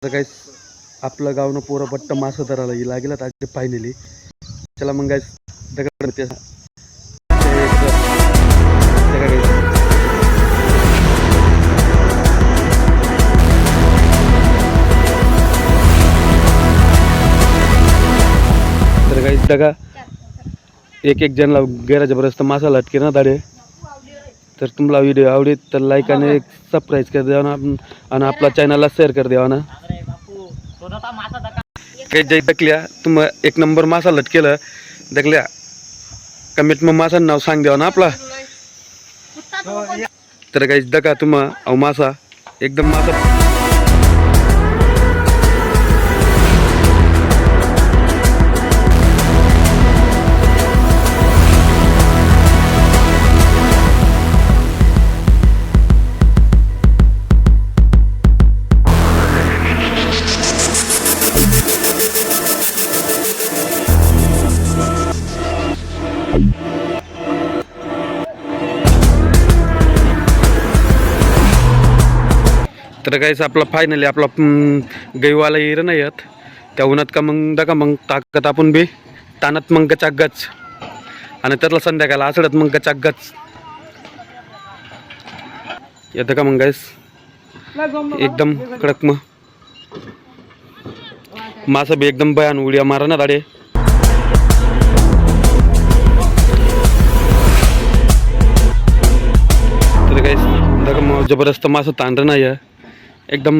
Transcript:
तर गाईस आपलं गावनं पोरं बट्ट मासं धरायला लागेल आता फायनली. चला मग गाईस दगड ते तर गाईस दगा एक एक जणला गेरा जबरदस्त मासा लटके ना दाडे. तर तुम्हाला व्हिडिओ आवडेल तर लाईक आणि एक सबस्क्राईब कर द्या ना आणि आपल्या चॅनलला शेअर कर द्या ना. काही जय दकल्या तुम एक नंबर मासा लटकेलं दकल्या कमीत मग मासा नाव सांग द्यावा ना आपला. तर काही दका तुम्हा मासा एकदम मासा तर काहीच आपला फायनली आपला गैवाला येर नाही येत त्या उन्हात का मग दका मग ताकद आपण बी तानात मग गचागच आणि त्यातला संध्याकाळला आचडत मग गचागच येतं का मग गाईस एकदम कडक मग मासा बी एकदम भयान उड्या मारा ना दाडे. तर गाईस दका मग जबरदस्त मासा तांडर नाही एकदम